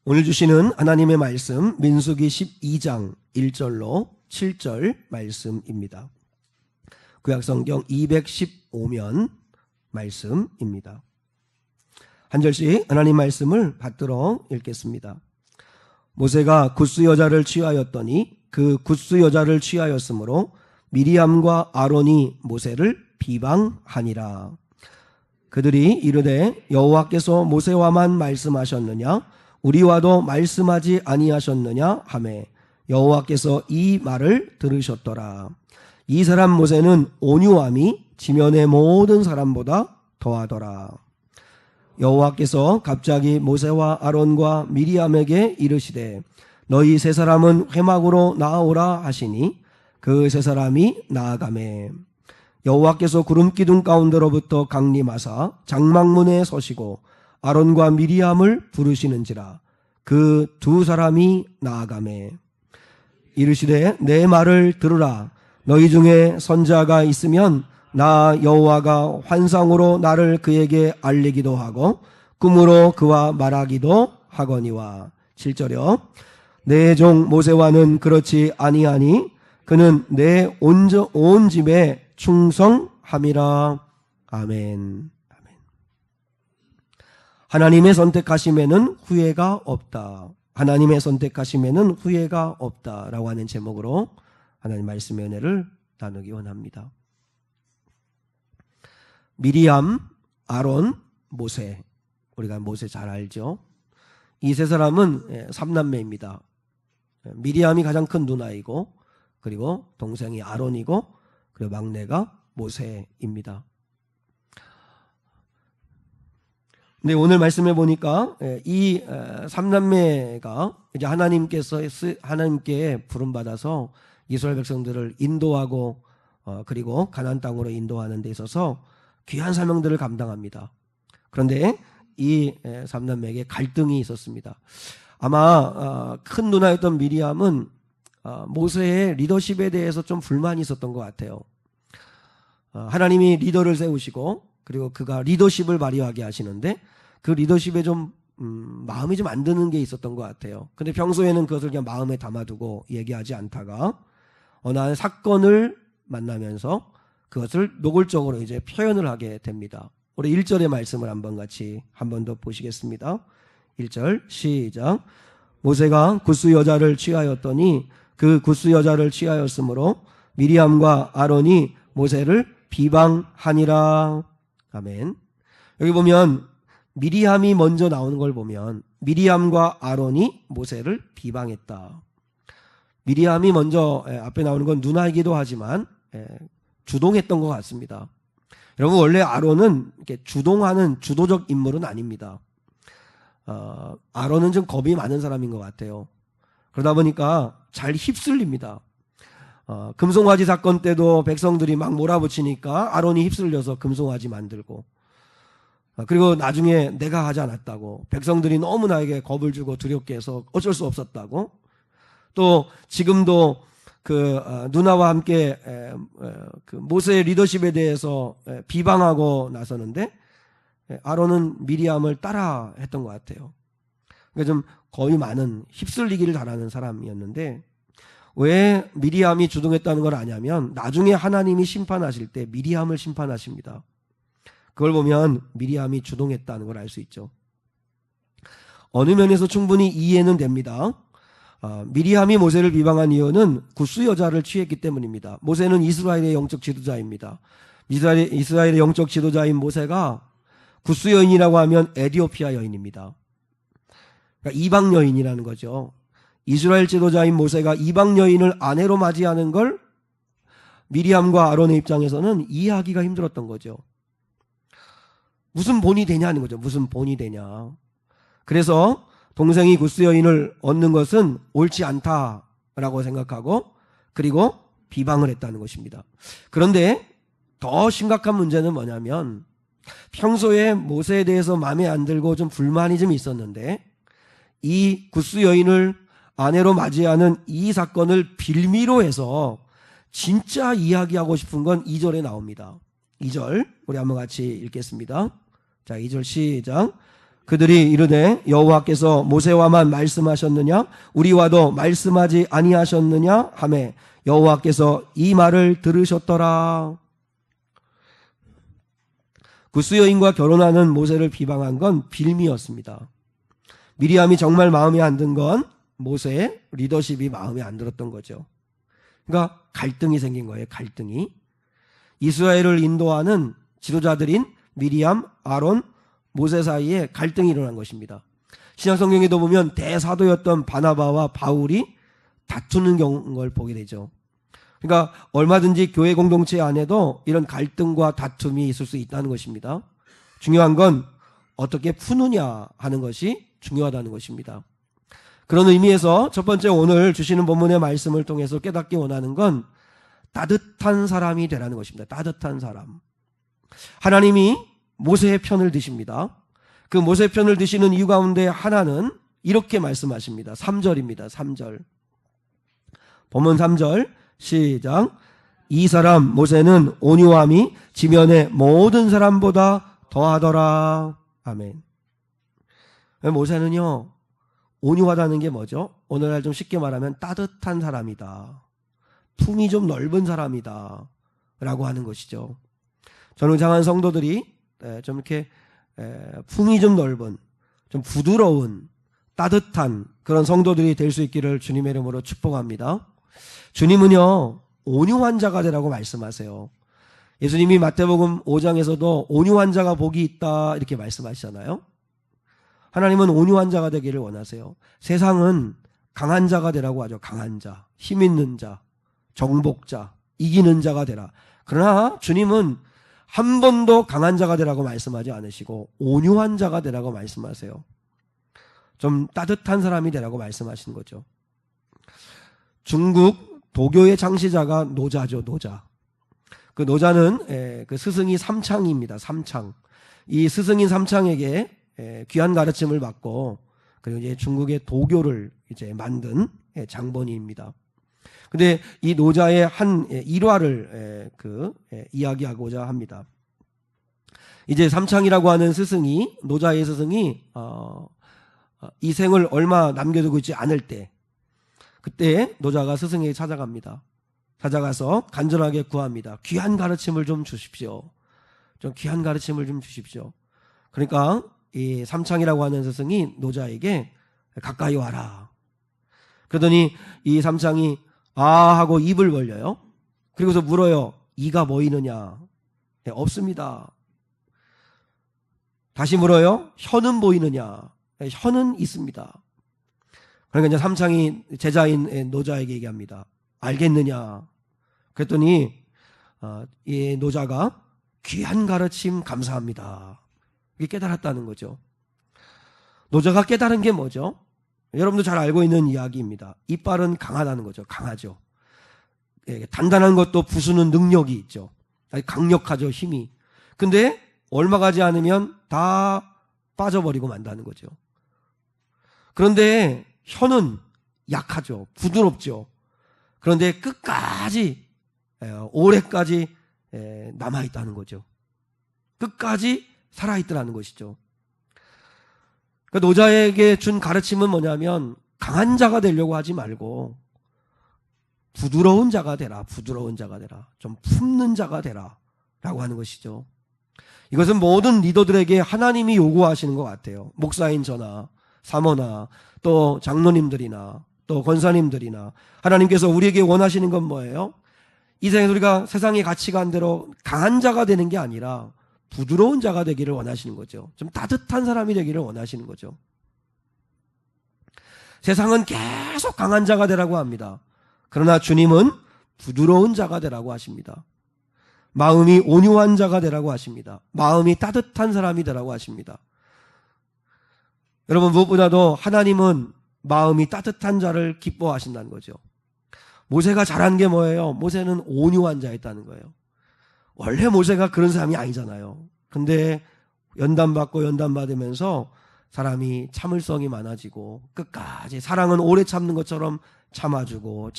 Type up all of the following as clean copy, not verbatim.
오늘 주시는 하나님의 말씀 민수기 12장 1절로 7절 말씀입니다. 구약성경 215면 말씀입니다. 한 절씩 하나님 말씀을 받들어 읽겠습니다. 모세가 굿스 여자를 취하였더니 그 굿스 여자를 취하였으므로 미리암과 아론이 모세를 비방하니라. 그들이 이르되 여호와께서 모세와만 말씀하셨느냐 우리와도 말씀하지 아니하셨느냐 하매 여호와께서 이 말을 들으셨더라. 이 사람 모세는 온유함이 지면의 모든 사람보다 더하더라. 여호와께서 갑자기 모세와 아론과 미리암에게 이르시되 너희 세 사람은 회막으로 나아오라 하시니 그 세 사람이 나아가매 여호와께서 구름 기둥 가운데로부터 강림하사 장막문에 서시고 아론과 미리암을 부르시는지라. 그 두 사람이 나아가매 이르시되 내 말을 들으라. 너희 중에 선자가 있으면 나 여호와가 환상으로 나를 그에게 알리기도 하고 꿈으로 그와 말하기도 하거니와. 7절이요. 내 종 모세와는 그렇지 아니하니 그는 내 온 집에 충성함이라. 아멘. 하나님의 선택하심에는 후회가 없다. 하나님의 선택하심에는 후회가 없다라고 하는 제목으로 하나님 말씀의 은혜를 나누기 원합니다. 미리암, 아론, 모세. 우리가 모세 잘 알죠? 이 세 사람은 삼남매입니다. 미리암이 가장 큰 누나이고 그리고 동생이 아론이고 그리고 막내가 모세입니다. 근데 오늘 말씀해 보니까 이 삼남매가 이제 하나님께 부름받아서 이스라엘 백성들을 인도하고 그리고 가나안 땅으로 인도하는 데 있어서 귀한 사명들을 감당합니다. 그런데 이 삼남매에게 갈등이 있었습니다. 아마 큰 누나였던 미리암은 모세의 리더십에 대해서 좀 불만이 있었던 것 같아요. 하나님이 리더를 세우시고 그리고 그가 리더십을 발휘하게 하시는데 그 리더십에 좀 마음이 좀 안 드는 게 있었던 것 같아요. 근데 평소에는 그것을 그냥 마음에 담아두고 얘기하지 않다가 어느 한 사건을 만나면서 그것을 노골적으로 이제 표현을 하게 됩니다. 우리 1절의 말씀을 한번 더 보시겠습니다. 1절 시작. 모세가 굿스 여자를 취하였더니 그 굿스 여자를 취하였으므로 미리암과 아론이 모세를 비방하니라. 아멘. 여기 보면 미리암이 먼저 나오는 걸 보면 미리암과 아론이 모세를 비방했다. 미리암이 먼저 앞에 나오는 건 누나이기도 하지만 주동했던 것 같습니다. 여러분 원래 아론은 이렇게 주동하는 주도적 인물은 아닙니다. 아론은 좀 겁이 많은 사람인 것 같아요. 그러다 보니까 잘 휩쓸립니다. 금송아지 사건 때도 백성들이 막 몰아붙이니까 아론이 휩쓸려서 금송아지 만들고 그리고 나중에 내가 하지 않았다고 백성들이 너무 나에게 겁을 주고 두렵게 해서 어쩔 수 없었다고 또 지금도 그 누나와 함께 그 모세의 리더십에 대해서 비방하고 나서는데 아론은 미리암을 따라 했던 것 같아요. 그러니까 좀 겁이 많은 휩쓸리기를 잘하는 사람이었는데 왜 미리암이 주동했다는 걸 아냐면 나중에 하나님이 심판하실 때 미리암을 심판하십니다. 그걸 보면 미리암이 주동했다는 걸 알 수 있죠. 어느 면에서 충분히 이해는 됩니다. 미리암이 모세를 비방한 이유는 굿스 여자를 취했기 때문입니다. 모세는 이스라엘의 영적 지도자입니다. 이스라엘의 영적 지도자인 모세가 굿스 여인이라고 하면 에티오피아 여인입니다. 그러니까 이방 여인이라는 거죠. 이스라엘 지도자인 모세가 이방 여인을 아내로 맞이하는 걸 미리암과 아론의 입장에서는 이해하기가 힘들었던 거죠. 무슨 본이 되냐는 거죠. 무슨 본이 되냐. 그래서 동생이 굿스 여인을 얻는 것은 옳지 않다라고 생각하고 그리고 비방을 했다는 것입니다. 그런데 더 심각한 문제는 뭐냐면 평소에 모세에 대해서 마음에 안 들고 좀 불만이 좀 있었는데 이 굿스 여인을 아내로 맞이하는 이 사건을 빌미로 해서 진짜 이야기하고 싶은 건 2절에 나옵니다. 2절 우리 한번 같이 읽겠습니다. 자, 2절 시작. 그들이 이르되 여호와께서 모세와만 말씀하셨느냐 우리와도 말씀하지 아니하셨느냐 하매 여호와께서 이 말을 들으셨더라. 구스 여인과 결혼하는 모세를 비방한 건 빌미였습니다. 미리암이 정말 마음에 안 든 건 모세의 리더십이 마음에 안 들었던 거죠. 그러니까 갈등이 생긴 거예요. 갈등이. 이스라엘을 인도하는 지도자들인 미리암, 아론, 모세 사이에 갈등이 일어난 것입니다. 신약성경에도 보면 대사도였던 바나바와 바울이 다투는 경우를 보게 되죠. 그러니까 얼마든지 교회 공동체 안에도 이런 갈등과 다툼이 있을 수 있다는 것입니다. 중요한 건 어떻게 푸느냐 하는 것이 중요하다는 것입니다. 그런 의미에서 첫 번째 오늘 주시는 본문의 말씀을 통해서 깨닫기 원하는 건 따뜻한 사람이 되라는 것입니다. 따뜻한 사람. 하나님이 모세의 편을 드십니다. 그 모세의 편을 드시는 이유 가운데 하나는 이렇게 말씀하십니다. 3절입니다. 3절. 본문 3절 시작. 이 사람 모세는 온유함이 지면의 모든 사람보다 더하더라. 아멘. 모세는요 온유하다는 게 뭐죠? 오늘날 좀 쉽게 말하면 따뜻한 사람이다. 품이 좀 넓은 사람이다 라고 하는 것이죠. 전우장한 성도들이 좀 이렇게 품이 좀 넓은, 좀 부드러운, 따뜻한 그런 성도들이 될 수 있기를 주님의 이름으로 축복합니다. 주님은요 온유한 자가 되라고 말씀하세요. 예수님이 마태복음 5장에서도 온유한 자가 복이 있다 이렇게 말씀하시잖아요. 하나님은 온유한 자가 되기를 원하세요. 세상은 강한 자가 되라고 하죠. 강한 자, 힘 있는 자, 정복자, 이기는 자가 되라. 그러나 주님은 한 번도 강한 자가 되라고 말씀하지 않으시고 온유한 자가 되라고 말씀하세요. 좀 따뜻한 사람이 되라고 말씀하시는 거죠. 중국 도교의 창시자가 노자죠. 노자. 그 노자는 그 스승이 삼창입니다. 삼창. 이 스승인 삼창에게 귀한 가르침을 받고 그리고 이제 중국의 도교를 이제 만든 장본인입니다. 근데 이 노자의 한 일화를 이야기하고자 합니다. 이제 삼창이라고 하는 스승이 노자의 스승이 이 생을 얼마 남겨두고 있지 않을 때 그때 노자가 스승에게 찾아갑니다. 찾아가서 간절하게 구합니다. 귀한 가르침을 좀 주십시오. 좀 귀한 가르침을 좀 주십시오. 그러니까 이 삼창이라고 하는 스승이 노자에게 가까이 와라. 그러더니 이 삼창이 아 하고 입을 벌려요. 그리고서 물어요. 이가 보이느냐? 네, 없습니다. 다시 물어요. 혀는 보이느냐? 네, 혀는 있습니다. 그러니까 이제 삼창이 제자인 노자에게 얘기합니다. 알겠느냐? 그랬더니 이 노자가 귀한 가르침 감사합니다. 이게 깨달았다는 거죠. 노자가 깨달은 게 뭐죠? 여러분도 잘 알고 있는 이야기입니다. 이빨은 강하다는 거죠. 강하죠. 단단한 것도 부수는 능력이 있죠. 강력하죠. 힘이. 근데 얼마 가지 않으면 다 빠져버리고 만다는 거죠. 그런데 혀는 약하죠. 부드럽죠. 그런데 끝까지 오래까지 남아있다는 거죠. 끝까지 살아있더라는 것이죠. 그러니까 노자에게 준 가르침은 뭐냐면 강한 자가 되려고 하지 말고 부드러운 자가 되라. 부드러운 자가 되라. 좀 품는 자가 되라 라고 하는 것이죠. 이것은 모든 리더들에게 하나님이 요구하시는 것 같아요. 목사인 저나 사모나 또 장로님들이나 또 권사님들이나 하나님께서 우리에게 원하시는 건 뭐예요? 이 세상에 우리가 세상의 가치관대로 강한 자가 되는 게 아니라 부드러운 자가 되기를 원하시는 거죠. 좀 따뜻한 사람이 되기를 원하시는 거죠. 세상은 계속 강한 자가 되라고 합니다. 그러나 주님은 부드러운 자가 되라고 하십니다. 마음이 온유한 자가 되라고 하십니다. 마음이 따뜻한 사람이 되라고 하십니다. 여러분 무엇보다도 하나님은 마음이 따뜻한 자를 기뻐하신다는 거죠. 모세가 잘한 게 뭐예요? 모세는 온유한 자였다는 거예요. 원래 모세가 그런 사람이 아니잖아요. 근데 연단받고 연단받으면서 사람이 참을성이 많아지고 끝까지 사랑은 오래 참는 것처럼 참아주고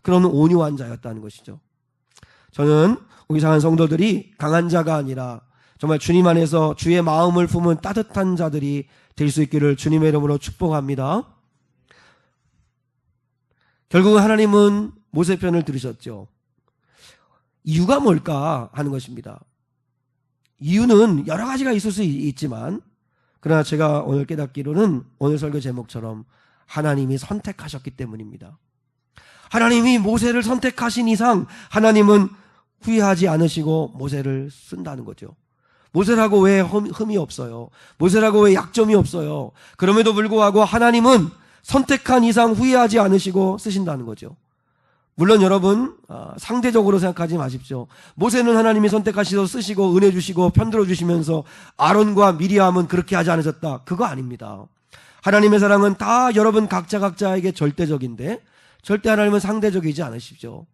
그런 온유한 자였다는 것이죠. 저는 우리 사랑하는 성도들이 강한 자가 아니라 정말 주님 안에서 주의 마음을 품은 따뜻한 자들이 될 수 있기를 주님의 이름으로 축복합니다. 결국은 하나님은 모세 편을 들으셨죠. 이유가 뭘까 하는 것입니다. 이유는 여러 가지가 있을 수 있지만, 그러나 제가 오늘 깨닫기로는 오늘 설교 제목처럼 하나님이 선택하셨기 때문입니다. 하나님이 모세를 선택하신 이상 하나님은 후회하지 않으시고 모세를 쓴다는 거죠. 모세라고 왜 흠이 없어요? 모세라고 왜 약점이 없어요? 그럼에도 불구하고 하나님은 선택한 이상 후회하지 않으시고 쓰신다는 거죠. 물론 여러분 상대적으로 생각하지 마십시오. 모세는 하나님이 선택하시고 쓰시고 은혜 주시고 편들어 주시면서 아론과 미리암은 그렇게 하지 않으셨다, 그거 아닙니다. 하나님의 사랑은 다 여러분 각자에게 절대적인데 절대 하나님은 상대적이지 않으십시오.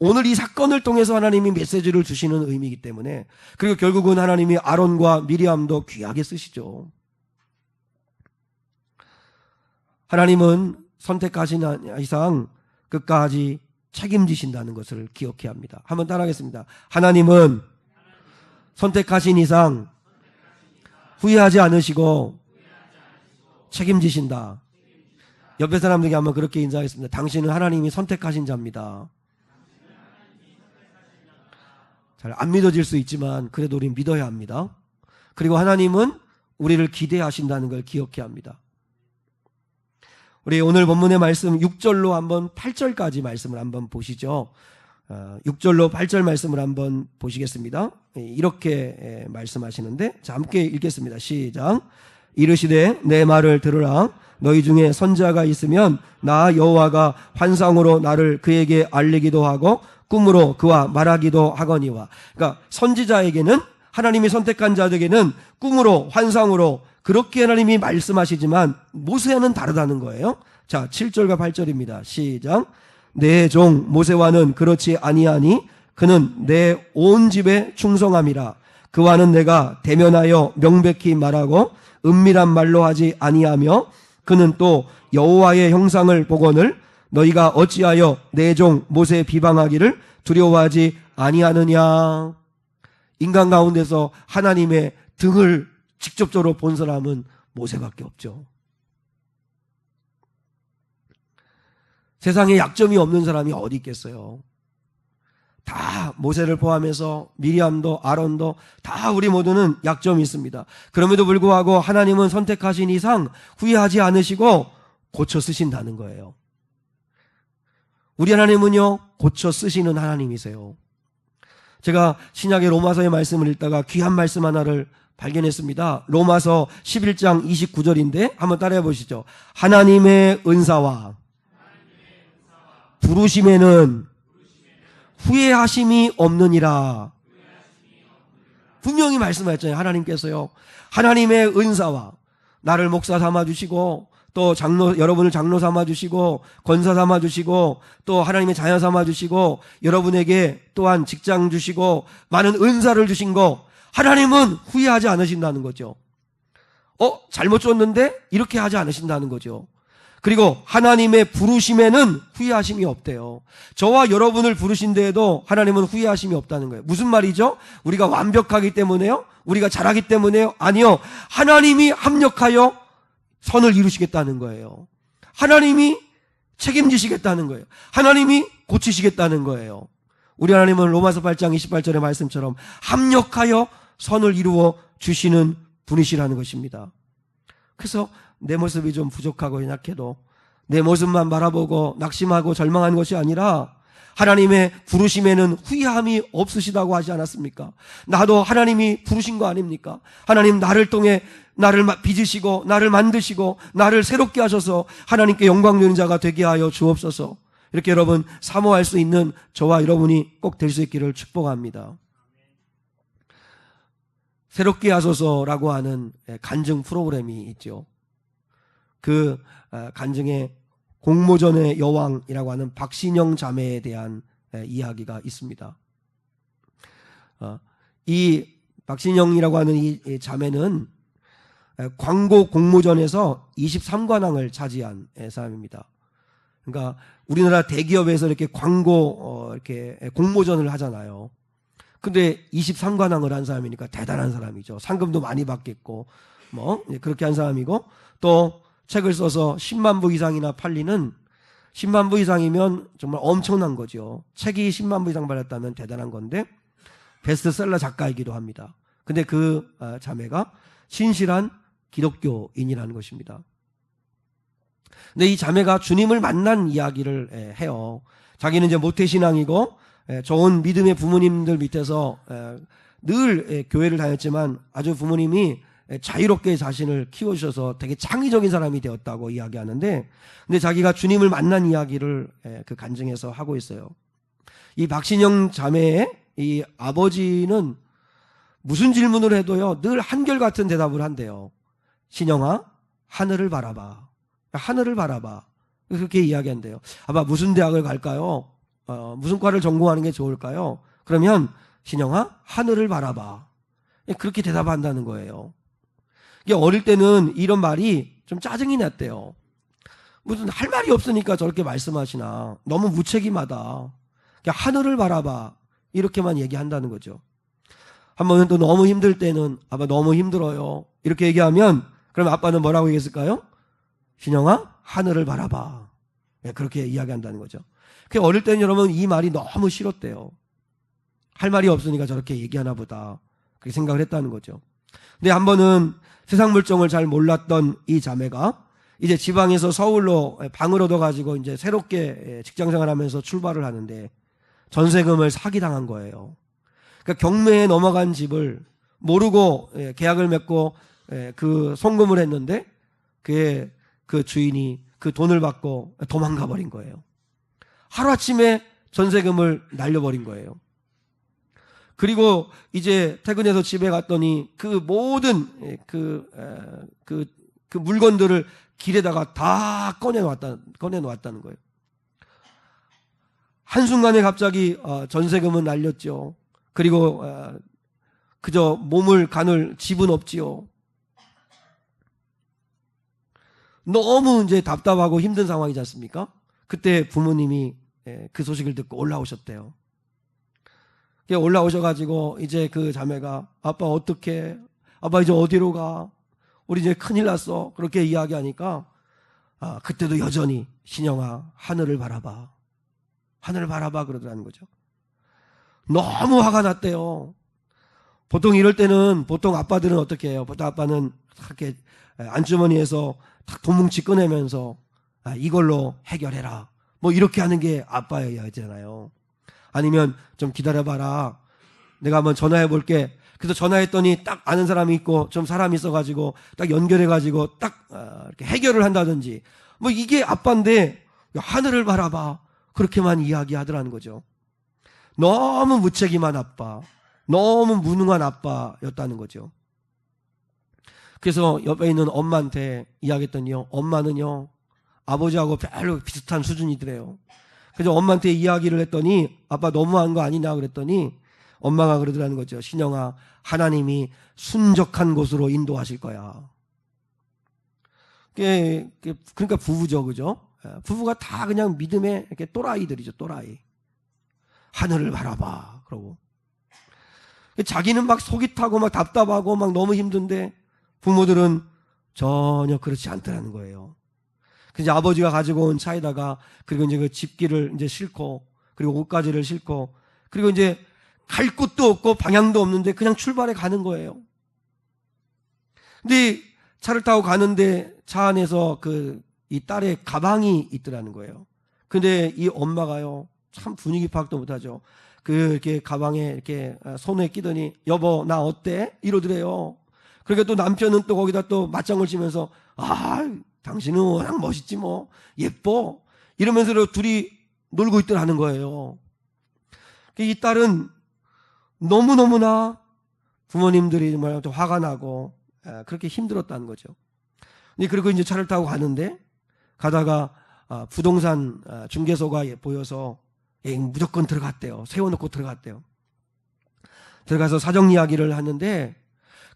오늘 이 사건을 통해서 하나님이 메시지를 주시는 의미이기 때문에, 그리고 결국은 하나님이 아론과 미리암도 귀하게 쓰시죠. 하나님은 선택하신 이상 끝까지 책임지신다는 것을 기억해야 합니다. 한번 따라하겠습니다. 하나님은 선택하신 이상 후회하지 않으시고 책임지신다. 옆에 사람들에게 한번 그렇게 인사하겠습니다. 당신은 하나님이 선택하신 자입니다. 잘 안 믿어질 수 있지만 그래도 우리는 믿어야 합니다. 그리고 하나님은 우리를 기대하신다는 걸 기억해야 합니다. 우리 오늘 본문의 말씀 6절로 한번 8절까지 말씀을 한번 보시죠. 6절로 8절 말씀을 한번 보시겠습니다. 이렇게 말씀하시는데, 자, 함께 읽겠습니다. 시작. 이르시되 내 말을 들으라. 너희 중에 선지자가 있으면 나 여호와가 환상으로 나를 그에게 알리기도 하고 꿈으로 그와 말하기도 하거니와. 그러니까 선지자에게는, 하나님이 선택한 자들에게는 꿈으로 환상으로 그렇게 하나님이 말씀하시지만 모세와는 다르다는 거예요. 자, 7절과 8절입니다. 시작. 내 종 모세와는 그렇지 아니하니 그는 내 온 집에 충성함이라. 그와는 내가 대면하여 명백히 말하고 은밀한 말로 하지 아니하며 그는 또 여호와의 형상을 보거늘 너희가 어찌하여 내 종 모세 비방하기를 두려워하지 아니하느냐. 인간 가운데서 하나님의 등을 직접적으로 본 사람은 모세밖에 없죠. 세상에 약점이 없는 사람이 어디 있겠어요? 다 모세를 포함해서 미리암도 아론도 다 우리 모두는 약점이 있습니다. 그럼에도 불구하고 하나님은 선택하신 이상 후회하지 않으시고 고쳐 쓰신다는 거예요. 우리 하나님은요, 고쳐 쓰시는 하나님이세요. 제가 신약의 로마서의 말씀을 읽다가 귀한 말씀 하나를 발견했습니다. 로마서 11장 29절인데 한번 따라해 보시죠. 하나님의 은사와 부르심에는 후회하심이 없느니라. 분명히 말씀하셨잖아요. 하나님께서요, 하나님의 은사와 나를 목사 삼아주시고 또 여러분을 장로 삼아주시고 권사 삼아주시고 또 하나님의 자녀 삼아주시고 여러분에게 또한 직장 주시고 많은 은사를 주신 거, 하나님은 후회하지 않으신다는 거죠. 잘못 줬는데 이렇게 하지 않으신다는 거죠. 그리고 하나님의 부르심에는 후회하심이 없대요. 저와 여러분을 부르신 데에도 하나님은 후회하심이 없다는 거예요. 무슨 말이죠? 우리가 완벽하기 때문에요? 우리가 잘하기 때문에요? 아니요. 하나님이 합력하여 선을 이루시겠다는 거예요. 하나님이 책임지시겠다는 거예요. 하나님이 고치시겠다는 거예요. 우리 하나님은 로마서 8장 28절의 말씀처럼 합력하여 선을 이루어 주시는 분이시라는 것입니다. 그래서 내 모습이 좀 부족하고 연약해도 내 모습만 바라보고 낙심하고 절망하는 것이 아니라 하나님의 부르심에는 후회함이 없으시다고 하지 않았습니까? 나도 하나님이 부르신 거 아닙니까? 하나님 나를 통해 나를 빚으시고 나를 만드시고 나를 새롭게 하셔서 하나님께 영광 누리는 자가 되게 하여 주옵소서. 이렇게 여러분 사모할 수 있는 저와 여러분이 꼭 될 수 있기를 축복합니다. 새롭게 하소서라고 하는 간증 프로그램이 있죠. 그 간증에 공모전의 여왕이라고 하는 박신영 자매에 대한 이야기가 있습니다. 이 박신영이라고 하는 이 자매는 광고 공모전에서 23관왕을 차지한 사람입니다. 그러니까 우리나라 대기업에서 이렇게 광고 이렇게 공모전을 하잖아요. 근데 23관왕을 한 사람이니까 대단한 사람이죠. 상금도 많이 받겠고 뭐 그렇게 한 사람이고, 또 책을 써서 10만 부 이상이나 팔리는, 10만 부 이상이면 정말 엄청난 거죠. 책이 10만 부 이상 팔렸다면 대단한 건데 베스트셀러 작가이기도 합니다. 근데 그 자매가 신실한 기독교인이라는 것입니다. 근데 이 자매가 주님을 만난 이야기를 해요. 자기는 이제 모태신앙이고 좋은 믿음의 부모님들 밑에서 늘 교회를 다녔지만 아주 부모님이 자유롭게 자신을 키워주셔서 되게 창의적인 사람이 되었다고 이야기하는데, 근데 자기가 주님을 만난 이야기를 그 간증에서 하고 있어요. 이 박신영 자매의 이 아버지는 무슨 질문을 해도요 늘 한결같은 대답을 한대요. 신영아, 하늘을 바라봐. 하늘을 바라봐. 그렇게 이야기한대요. 아빠 무슨 대학을 갈까요? 무슨 과를 전공하는 게 좋을까요? 그러면 신영아, 하늘을 바라봐. 그렇게 대답한다는 거예요. 이게 어릴 때는 이런 말이 좀 짜증이 났대요. 무슨 할 말이 없으니까 저렇게 말씀하시나. 너무 무책임하다. 그냥 하늘을 바라봐. 이렇게만 얘기한다는 거죠. 한 번은 또 너무 힘들 때는 아빠 너무 힘들어요. 이렇게 얘기하면 그럼 아빠는 뭐라고 얘기했을까요? 신영아, 하늘을 바라봐. 그렇게 이야기한다는 거죠. 어릴 때는 여러분 이 말이 너무 싫었대요. 할 말이 없으니까 저렇게 얘기하나 보다. 그렇게 생각을 했다는 거죠. 근데 한 번은 세상 물정을 잘 몰랐던 이 자매가 이제 지방에서 서울로 방을 얻어가지고 이제 새롭게 직장 생활하면서 출발을 하는데 전세금을 사기당한 거예요. 그러니까 경매에 넘어간 집을 모르고 계약을 맺고 그 송금을 했는데 그 주인이 그 돈을 받고 도망가 버린 거예요. 하루아침에 전세금을 날려버린 거예요. 그리고 이제 퇴근해서 집에 갔더니 그 모든 그 물건들을 길에다가 다 꺼내놓았다는 거예요. 한순간에 갑자기 전세금은 날렸죠. 그리고 그저 몸을 가눌 집은 없지요. 너무 이제 답답하고 힘든 상황이지 않습니까? 그때 부모님이 그 소식을 듣고 올라오셨대요. 올라오셔가지고 이제 그 자매가 아빠 어떡해? 아빠 이제 어디로 가? 우리 이제 큰일 났어. 그렇게 이야기하니까 그때도 여전히 신영아, 하늘을 바라봐. 하늘을 바라봐 그러더라는 거죠. 너무 화가 났대요. 보통 이럴 때는 보통 아빠들은 어떻게 해요? 보통 아빠는 이렇게 안주머니에서 탁 돈뭉치 꺼내면서 이걸로 해결해라. 뭐 이렇게 하는 게 아빠였잖아요. 아니면 좀 기다려봐라. 내가 한번 전화해 볼게. 그래서 전화했더니 딱 아는 사람이 있고 좀 사람이 있어가지고 딱 연결해가지고 딱 이렇게 해결을 한다든지. 뭐 이게 아빠인데 하늘을 바라봐. 그렇게만 이야기하더라는 거죠. 너무 무책임한 아빠, 너무 무능한 아빠였다는 거죠. 그래서 옆에 있는 엄마한테 이야기했더니요, 엄마는요 아버지하고 별로 비슷한 수준이더래요. 그래서 엄마한테 이야기를 했더니 아빠 너무한 거 아니냐 그랬더니 엄마가 그러더라는 거죠. 신영아, 하나님이 순적한 곳으로 인도하실 거야. 그러니까 부부죠, 그죠? 부부가 다 그냥 믿음의 이렇게 또라이들이죠, 또라이. 하늘을 바라봐. 그러고 자기는 막 속이 타고 막 답답하고 막 너무 힘든데 부모들은 전혀 그렇지 않더라는 거예요. 그래서 아버지가 가지고 온 차에다가 그리고 이제 그 집기를 이제 싣고 그리고 옷가지를 싣고 그리고 이제 갈 곳도 없고 방향도 없는데 그냥 출발해 가는 거예요. 근데 차를 타고 가는데 차 안에서 이 딸의 가방이 있더라는 거예요. 근데 이 엄마가요, 참 분위기 파악도 못하죠. 이렇게 가방에 이렇게 손에 끼더니 여보 나 어때? 이러더래요. 그러니까 또 남편은 또 거기다 또 맞장을 치면서 당신은 워낙 멋있지 뭐 예뻐 이러면서 둘이 놀고 있더라는 거예요. 이 딸은 너무너무나 부모님들이 정말 화가 나고 그렇게 힘들었다는 거죠. 그리고 이제 차를 타고 가는데 가다가 부동산 중개소가 보여서 무조건 들어갔대요. 세워놓고 들어갔대요. 들어가서 사정 이야기를 하는데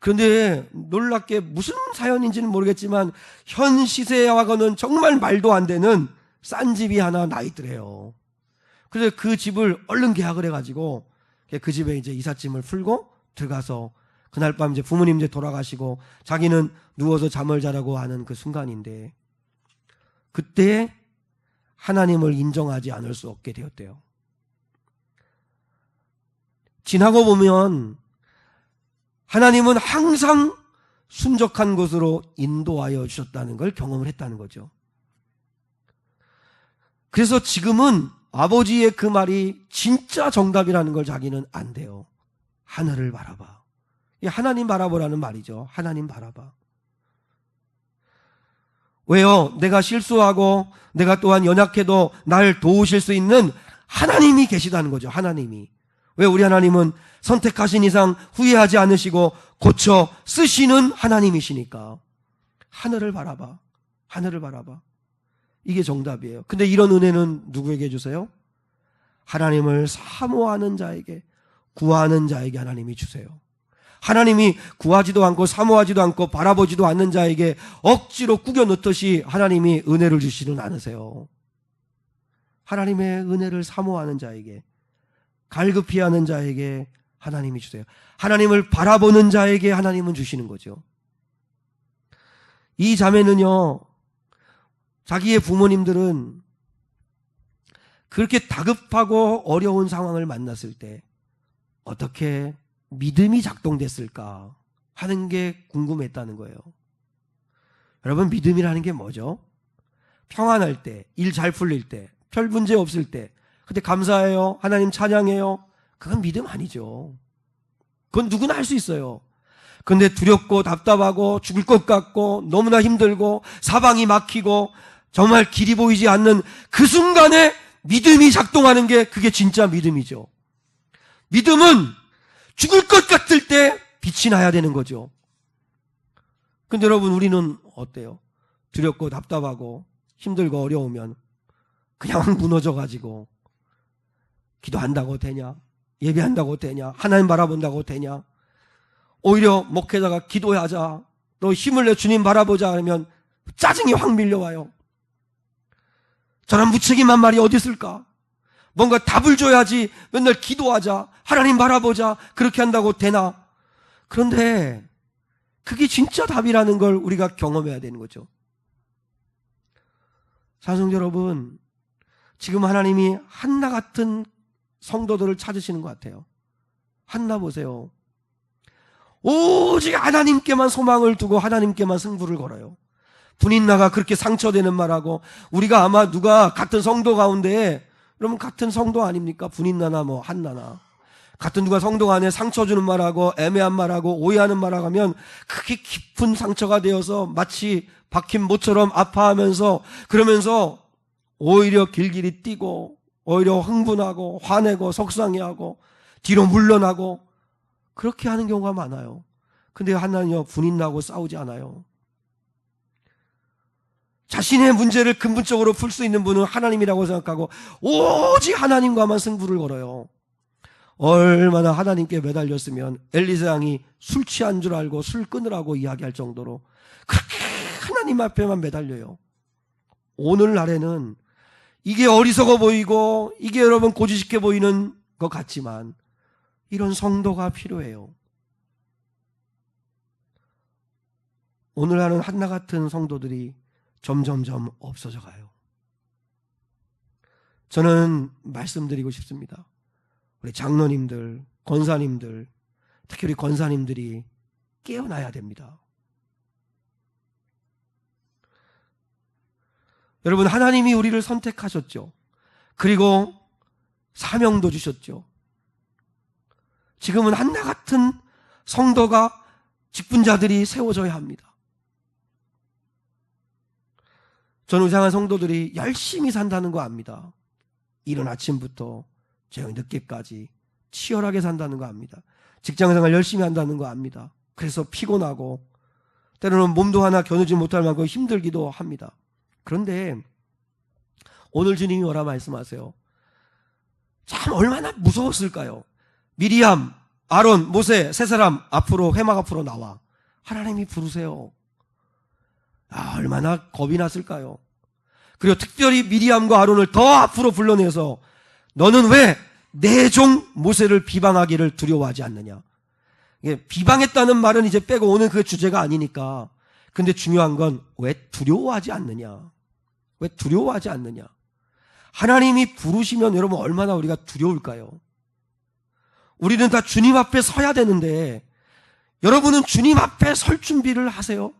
그런데 놀랍게 무슨 사연인지는 모르겠지만 현 시세와는 정말 말도 안 되는 싼 집이 하나 나 있더래요. 그래서 그 집을 얼른 계약을 해가지고 그 집에 이제 이삿짐을 풀고 들어가서 그날 밤 이제 부모님 이제 돌아가시고 자기는 누워서 잠을 자라고 하는 그 순간인데 그때 하나님을 인정하지 않을 수 없게 되었대요. 지나고 보면 하나님은 항상 순적한 곳으로 인도하여 주셨다는 걸 경험을 했다는 거죠. 그래서 지금은 아버지의 그 말이 진짜 정답이라는 걸 자기는 안대요. 하늘을 바라봐. 이 하나님 바라보라는 말이죠. 하나님 바라봐. 왜요? 내가 실수하고 내가 또한 연약해도 날 도우실 수 있는 하나님이 계시다는 거죠. 하나님이. 왜 우리 하나님은 선택하신 이상 후회하지 않으시고 고쳐 쓰시는 하나님이시니까. 하늘을 바라봐. 하늘을 바라봐. 이게 정답이에요. 근데 이런 은혜는 누구에게 주세요? 하나님을 사모하는 자에게, 구하는 자에게 하나님이 주세요. 하나님이 구하지도 않고 사모하지도 않고 바라보지도 않는 자에게 억지로 꾸겨 넣듯이 하나님이 은혜를 주시는 않으세요. 하나님의 은혜를 사모하는 자에게, 갈급히 하는 자에게 하나님이 주세요. 하나님을 바라보는 자에게 하나님은 주시는 거죠. 이 자매는요, 자기의 부모님들은 그렇게 다급하고 어려운 상황을 만났을 때 어떻게 믿음이 작동됐을까 하는 게 궁금했다는 거예요. 여러분, 믿음이라는 게 뭐죠? 평안할 때, 일 잘 풀릴 때, 별 문제 없을 때, 그때 감사해요, 하나님 찬양해요. 그건 믿음 아니죠. 그건 누구나 할 수 있어요. 그런데 두렵고 답답하고 죽을 것 같고 너무나 힘들고 사방이 막히고 정말 길이 보이지 않는 그 순간에 믿음이 작동하는 게 그게 진짜 믿음이죠. 믿음은 죽을 것 같을 때 빛이 나야 되는 거죠. 근데 여러분, 우리는 어때요? 두렵고 답답하고 힘들고 어려우면 그냥 무너져가지고 기도한다고 되냐? 예배한다고 되냐? 하나님 바라본다고 되냐? 오히려 목회자가 기도하자, 너 힘을 내 주님 바라보자 하면 짜증이 확 밀려와요. 저런 무책임한 말이 어디 있을까? 뭔가 답을 줘야지. 맨날 기도하자, 하나님 바라보자, 그렇게 한다고 되나? 그런데 그게 진짜 답이라는 걸 우리가 경험해야 되는 거죠. 사랑하는 여러분, 지금 하나님이 한나 같은 성도들을 찾으시는 것 같아요. 한나 보세요. 오직 하나님께만 소망을 두고 하나님께만 승부를 걸어요. 분인나가 그렇게 상처되는 말하고, 우리가 아마 누가 같은 성도 가운데, 여러분 같은 성도 아닙니까? 분인나나 뭐 한나나 같은 누가 성도 안에 상처 주는 말하고 애매한 말하고 오해하는 말하고 하면 그게 깊은 상처가 되어서 마치 박힌 모처럼 아파하면서, 그러면서 오히려 길길이 뛰고 오히려 흥분하고 화내고 속상해하고 뒤로 물러나고 그렇게 하는 경우가 많아요. 근데 하나는요, 분인나하고 싸우지 않아요. 자신의 문제를 근본적으로 풀 수 있는 분은 하나님이라고 생각하고 오직 하나님과만 승부를 걸어요. 얼마나 하나님께 매달렸으면 엘리사 양이 술 취한 줄 알고 술 끊으라고 이야기할 정도로 그렇게 하나님 앞에만 매달려요. 오늘날에는 이게 어리석어 보이고 이게 여러분 고지식해 보이는 것 같지만 이런 성도가 필요해요. 오늘날은 한나 같은 성도들이 점점점 없어져 가요. 저는 말씀드리고 싶습니다. 우리 장로님들, 권사님들, 특히 우리 권사님들이 깨어나야 됩니다. 여러분, 하나님이 우리를 선택하셨죠. 그리고 사명도 주셨죠. 지금은 한나 같은 성도가, 직분자들이 세워져야 합니다. 저는 우상한 성도들이 열심히 산다는 거 압니다. 이른 아침부터 저녁 늦게까지 치열하게 산다는 거 압니다. 직장생활 열심히 한다는 거 압니다. 그래서 피곤하고 때로는 몸도 하나 겨누지 못할 만큼 힘들기도 합니다. 그런데 오늘 주님이 뭐라 말씀하세요? 참 얼마나 무서웠을까요? 미리암, 아론, 모세 세 사람 앞으로, 회막 앞으로 나와. 하나님이 부르세요. 얼마나 겁이 났을까요? 그리고 특별히 미리암과 아론을 더 앞으로 불러내서 너는 왜 내 종 모세를 비방하기를 두려워하지 않느냐. 비방했다는 말은 이제 빼고 오는 그 주제가 아니니까. 근데 중요한 건 왜 두려워하지 않느냐. 왜 두려워하지 않느냐. 하나님이 부르시면 여러분 얼마나 우리가 두려울까요? 우리는 다 주님 앞에 서야 되는데 여러분은 주님 앞에 설 준비를 하세요?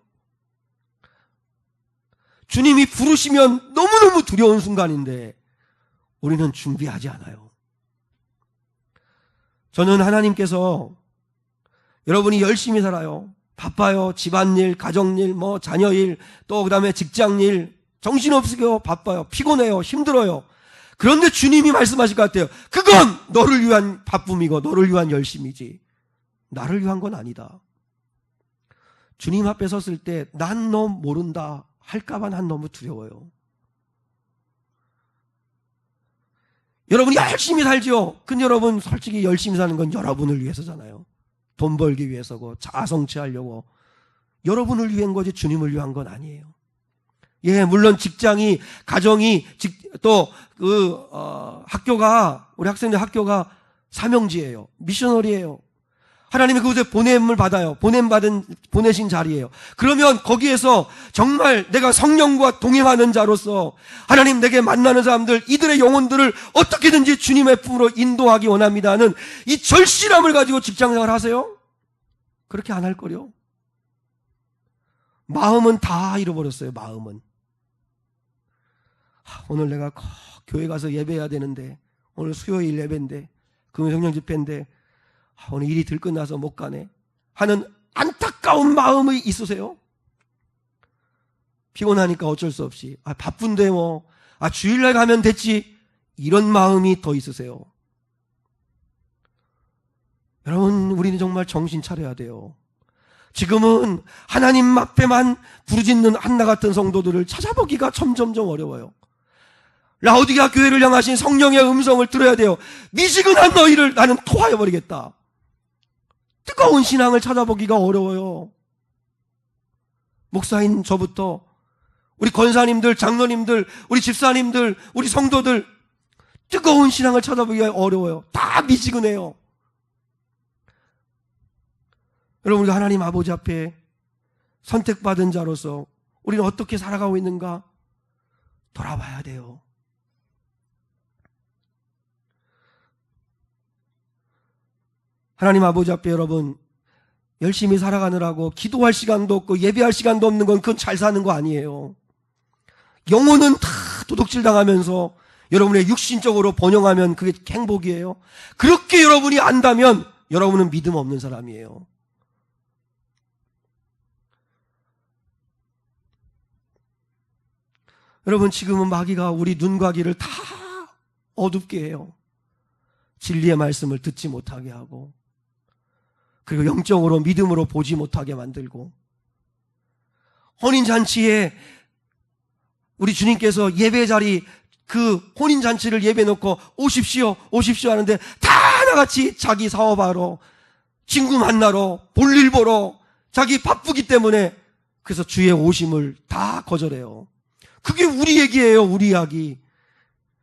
주님이 부르시면 너무너무 두려운 순간인데 우리는 준비하지 않아요. 저는 하나님께서 여러분이 열심히 살아요. 바빠요. 집안일, 가정일, 자녀일, 또 그다음에 직장일, 정신없으게요. 바빠요. 피곤해요. 힘들어요. 그런데 주님이 말씀하실 것 같아요. 그건 너를 위한 바쁨이고 너를 위한 열심이지 나를 위한 건 아니다. 주님 앞에 섰을 때 난 너 모른다 할까봐 난 너무 두려워요. 여러분이 열심히 살죠. 근데 여러분 솔직히 열심히 사는 건 여러분을 위해서잖아요. 돈 벌기 위해서고 자아성취하려고. 여러분을 위한 거지 주님을 위한 건 아니에요. 예, 물론 직장이, 가정이, 또 학교가, 우리 학생들 학교가 사명지예요. 미셔너리예요. 하나님이 그곳에 보냄을 받아요. 보내신 자리예요. 그러면 거기에서 정말 내가 성령과 동행하는 자로서 하나님 내게 만나는 사람들, 이들의 영혼들을 어떻게든지 주님의 품으로 인도하기 원합니다는 이 절실함을 가지고 직장생활 하세요? 그렇게 안 할 거요. 마음은 다 잃어버렸어요. 마음은. 오늘 내가 꼭 교회 가서 예배해야 되는데, 오늘 수요일 예배인데, 금요 성령 집회인데, 오늘 일이 들끝나서 못 가네 하는 안타까운 마음이 있으세요? 피곤하니까 어쩔 수 없이 바쁜데 주일날 가면 됐지 이런 마음이 더 있으세요? 여러분 우리는 정말 정신 차려야 돼요. 지금은 하나님 앞에만 부르짖는 한나 같은 성도들을 찾아보기가 점점점 어려워요. 라오디게아 교회를 향하신 성령의 음성을 들어야 돼요. 미지근한 너희를 나는 토하여 버리겠다. 뜨거운 신앙을 찾아보기가 어려워요. 목사인 저부터 우리 권사님들, 장로님들, 우리 집사님들, 우리 성도들 뜨거운 신앙을 찾아보기가 어려워요. 다 미지근해요. 여러분 우리가 하나님 아버지 앞에 선택받은 자로서 우리는 어떻게 살아가고 있는가 돌아봐야 돼요. 하나님 아버지 앞에 여러분 열심히 살아가느라고 기도할 시간도 없고 예배할 시간도 없는 건 그건 잘 사는 거 아니에요. 영혼은 다 도둑질 당하면서 여러분의 육신적으로 번영하면 그게 행복이에요. 그렇게 여러분이 안다면 여러분은 믿음 없는 사람이에요. 여러분 지금은 마귀가 우리 눈과 귀를 다 어둡게 해요. 진리의 말씀을 듣지 못하게 하고 그리고 영적으로 믿음으로 보지 못하게 만들고 혼인잔치에 우리 주님께서 예배 자리 그 혼인잔치를 예배 놓고 오십시오 하는데 다 하나같이 자기 사업하러 친구 만나러 볼일 보러 자기 바쁘기 때문에 그래서 주의 오심을 다 거절해요. 그게 우리 얘기예요. 우리 이야기.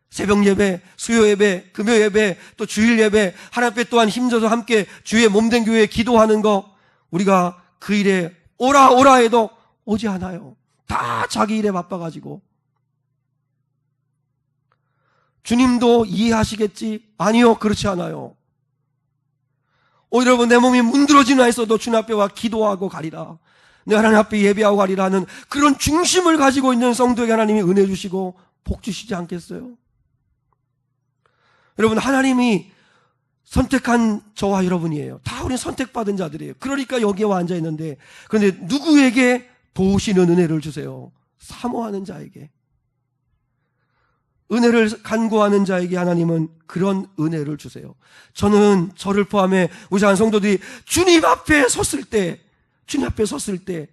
새벽 예배, 수요 예배, 금요 예배, 또 주일 예배, 하나님 앞에 또한 힘줘서 함께 주의 몸된 교회에 기도하는 거 우리가 그 일에 오라 해도 오지 않아요. 다 자기 일에 바빠가지고. 주님도 이해하시겠지? 아니요, 그렇지 않아요. 여러분 내 몸이 문드러지나 했어도 주님 앞에 와 기도하고 가리라. 내 하나님 앞에 예배하고 가리라 하는 그런 중심을 가지고 있는 성도에게 하나님이 은혜 주시고 복 주시지 않겠어요? 여러분 하나님이 선택한 저와 여러분이에요. 다 우리 선택받은 자들이에요. 그러니까 여기에 와 앉아있는데 그런데 누구에게 도우시는 은혜를 주세요? 사모하는 자에게. 은혜를 간구하는 자에게 하나님은 그런 은혜를 주세요. 저는 저를 포함해 우리 한 성도들이 주님 앞에 섰을 때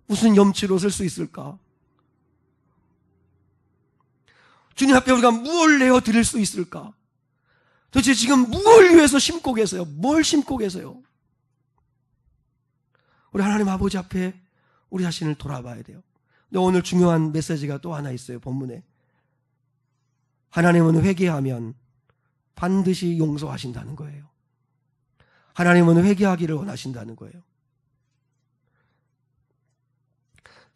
무슨 염치로 설 수 있을까? 주님 앞에 우리가 무엇을 내어 드릴 수 있을까? 도대체 지금 무엇을 위해서 심고 계세요? 뭘 심고 계세요? 우리 하나님 아버지 앞에 우리 자신을 돌아봐야 돼요. 근데 오늘 중요한 메시지가 또 하나 있어요. 본문에. 하나님은 회개하면 반드시 용서하신다는 거예요. 하나님은 회개하기를 원하신다는 거예요.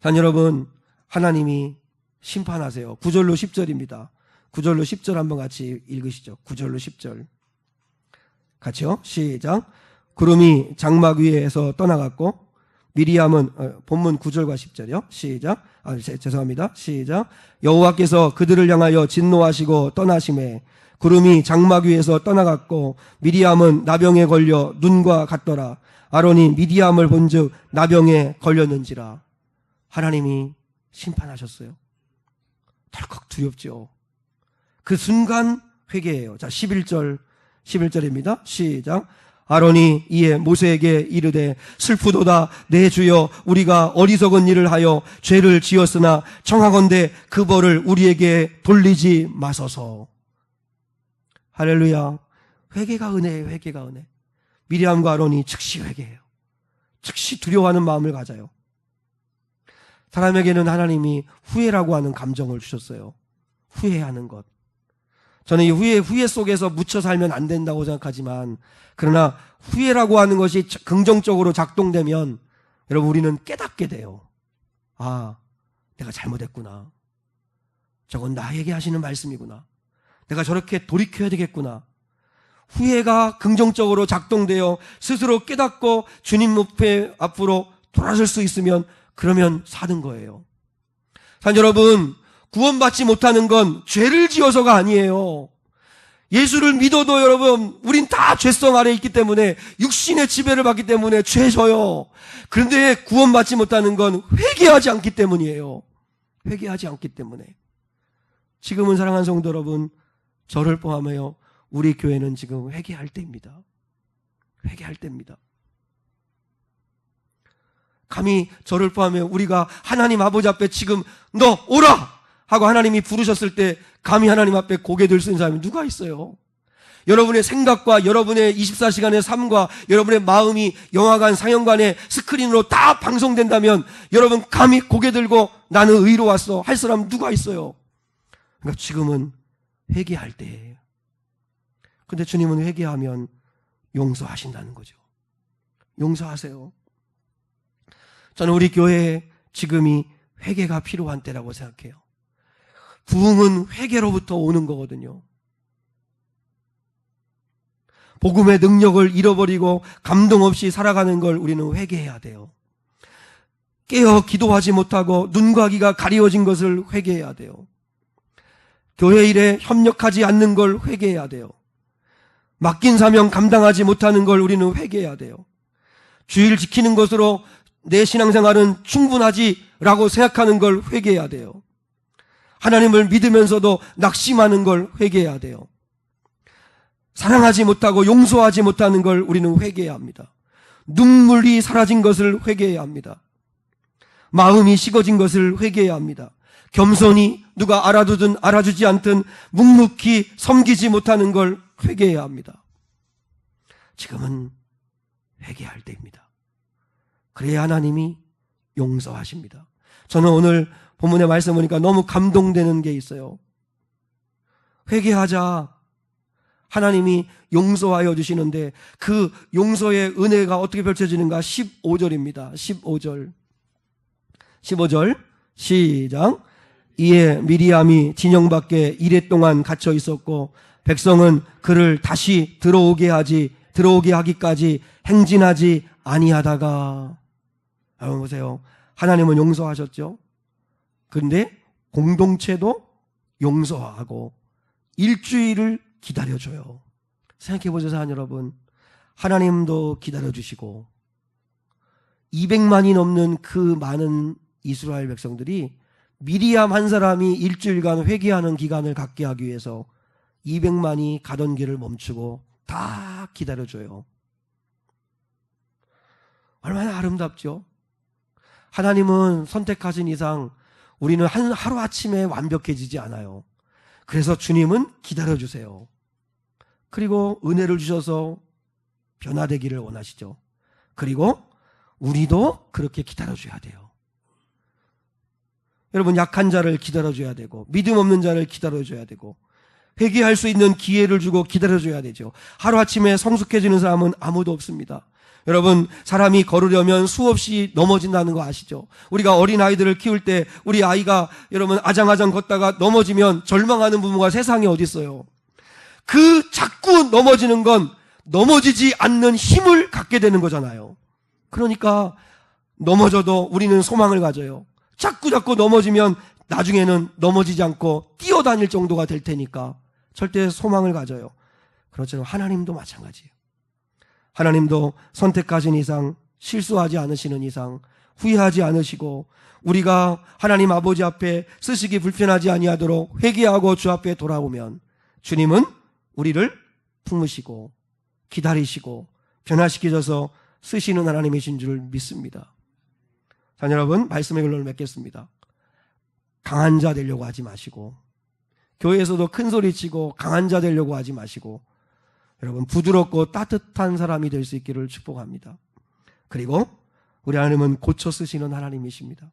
자, 여러분, 하나님이 심판하세요. 9절로 10절입니다. 9절로 10절 한번 같이 읽으시죠. 9절로 10절. 같이요. 시작. 구름이 장막 위에서 떠나갔고 미리암은 본문 9절과 10절이요. 시작. 죄송합니다. 시작. 여호와께서 그들을 향하여 진노하시고 떠나심에 구름이 장막 위에서 떠나갔고 미리암은 나병에 걸려 눈과 같더라. 아론이 미디암을 본즉 나병에 걸렸는지라. 하나님이 심판하셨어요. 덜컥 두렵죠. 그 순간 회개해요. 자, 11절입니다. 시작. 아론이 이에 모세에게 이르되 슬프도다 내 주여 우리가 어리석은 일을 하여 죄를 지었으나 청하건대 그 벌을 우리에게 돌리지 마소서. 할렐루야. 회개가 은혜예요. 회개가 은혜. 미리암과 아론이 즉시 회개해요. 즉시 두려워하는 마음을 가져요. 사람에게는 하나님이 후회라고 하는 감정을 주셨어요. 후회하는 것. 저는 이 후회 속에서 묻혀 살면 안 된다고 생각하지만, 그러나 후회라고 하는 것이 긍정적으로 작동되면 여러분 우리는 깨닫게 돼요. 아, 내가 잘못했구나. 저건 나에게 하시는 말씀이구나. 내가 저렇게 돌이켜야 되겠구나. 후회가 긍정적으로 작동되어 스스로 깨닫고 주님 앞으로 돌아설 수 있으면 그러면 사는 거예요. 자, 여러분, 구원받지 못하는 건 죄를 지어서가 아니에요. 예수를 믿어도 여러분, 우린 다 죄성 아래 있기 때문에, 육신의 지배를 받기 때문에 죄져요. 그런데 구원받지 못하는 건 회개하지 않기 때문이에요. 회개하지 않기 때문에. 지금은 사랑하는 성도 여러분, 저를 포함하여 우리 교회는 지금 회개할 때입니다. 회개할 때입니다. 감히 저를 포함해 우리가 하나님 아버지 앞에 지금 너 오라! 하고 하나님이 부르셨을 때 감히 하나님 앞에 고개 들 수 있는 사람이 누가 있어요? 여러분의 생각과 여러분의 24시간의 삶과 여러분의 마음이 영화관, 상영관의 스크린으로 다 방송된다면 여러분 감히 고개 들고 나는 의로 왔어 할 사람 누가 있어요? 그러니까 지금은 회개할 때예요. 근데 주님은 회개하면 용서하신다는 거죠. 용서하세요. 저는 우리 교회에 지금이 회개가 필요한 때라고 생각해요. 부흥은 회개로부터 오는 거거든요. 복음의 능력을 잃어버리고 감동 없이 살아가는 걸 우리는 회개해야 돼요. 깨어 기도하지 못하고 눈과 귀가 가리워진 것을 회개해야 돼요. 교회 일에 협력하지 않는 걸 회개해야 돼요. 맡긴 사명 감당하지 못하는 걸 우리는 회개해야 돼요. 주일 지키는 것으로 내 신앙생활은 충분하지라고 생각하는 걸 회개해야 돼요. 하나님을 믿으면서도 낙심하는 걸 회개해야 돼요. 사랑하지 못하고 용서하지 못하는 걸 우리는 회개해야 합니다. 눈물이 사라진 것을 회개해야 합니다. 마음이 식어진 것을 회개해야 합니다. 겸손히 누가 알아두든 알아주지 않든 묵묵히 섬기지 못하는 걸 회개해야 합니다. 지금은 회개할 때입니다. 그래야 하나님이 용서하십니다. 저는 오늘 본문의 말씀 보니까 너무 감동되는 게 있어요. 회개하자. 하나님이 용서하여 주시는데 그 용서의 은혜가 어떻게 펼쳐지는가? 15절입니다. 15절 시작. 이에 미리암이 진영 밖에 이레 동안 갇혀 있었고 백성은 그를 다시 들어오게 하기까지 행진하지 아니하다가. 여러분 보세요. 하나님은 용서하셨죠. 그런데 공동체도 용서하고 일주일을 기다려줘요. 생각해보세요, 사랑 여러분. 하나님도 기다려주시고 200만이 넘는 그 많은 이스라엘 백성들이 미리암 한 사람이 일주일간 회개하는 기간을 갖게 하기 위해서 200만이 가던 길을 멈추고 다 기다려줘요. 얼마나 아름답죠? 하나님은 선택하신 이상 우리는 하루아침에 완벽해지지 않아요. 그래서 주님은 기다려주세요. 그리고 은혜를 주셔서 변화되기를 원하시죠. 그리고 우리도 그렇게 기다려줘야 돼요. 여러분, 약한 자를 기다려줘야 되고 믿음 없는 자를 기다려줘야 되고 회개할 수 있는 기회를 주고 기다려줘야 되죠. 하루아침에 성숙해지는 사람은 아무도 없습니다. 여러분, 사람이 걸으려면 수없이 넘어진다는 거 아시죠? 우리가 어린아이들을 키울 때 우리 아이가 여러분 아장아장 걷다가 넘어지면 절망하는 부모가 세상에 어디 있어요? 그 자꾸 넘어지는 건 넘어지지 않는 힘을 갖게 되는 거잖아요. 그러니까 넘어져도 우리는 소망을 가져요. 자꾸 넘어지면 나중에는 넘어지지 않고 뛰어다닐 정도가 될 테니까 절대 소망을 가져요. 그렇지만 하나님도 마찬가지예요. 하나님도 선택하신 이상, 실수하지 않으시는 이상, 후회하지 않으시고 우리가 하나님 아버지 앞에 쓰시기 불편하지 아니하도록 회개하고 주 앞에 돌아오면 주님은 우리를 품으시고 기다리시고 변화시키셔서 쓰시는 하나님이신 줄 믿습니다. 자, 여러분, 말씀의 결론을 맺겠습니다. 강한 자 되려고 하지 마시고, 교회에서도 큰 소리 치고 강한 자 되려고 하지 마시고, 여러분 부드럽고 따뜻한 사람이 될 수 있기를 축복합니다. 그리고 우리 하나님은 고쳐 쓰시는 하나님이십니다.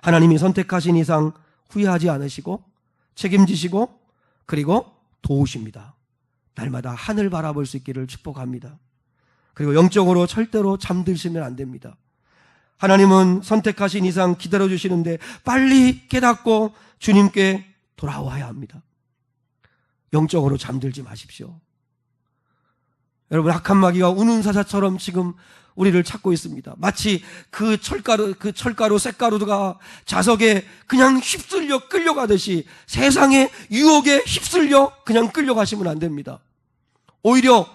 하나님이 선택하신 이상 후회하지 않으시고 책임지시고 그리고 도우십니다. 날마다 하늘 바라볼 수 있기를 축복합니다. 그리고 영적으로 절대로 잠드시면 안 됩니다. 하나님은 선택하신 이상 기다려주시는데 빨리 깨닫고 주님께 돌아와야 합니다. 영적으로 잠들지 마십시오. 여러분, 악한 마귀가 우는 사자처럼 지금 우리를 찾고 있습니다. 마치 그 철가루, 쇳가루가 자석에 그냥 휩쓸려 끌려가듯이 세상의 유혹에 휩쓸려 그냥 끌려가시면 안 됩니다. 오히려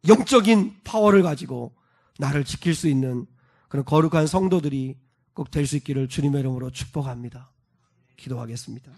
영적인 파워를 가지고 나를 지킬 수 있는 그런 거룩한 성도들이 꼭 될 수 있기를 주님의 이름으로 축복합니다. 기도하겠습니다.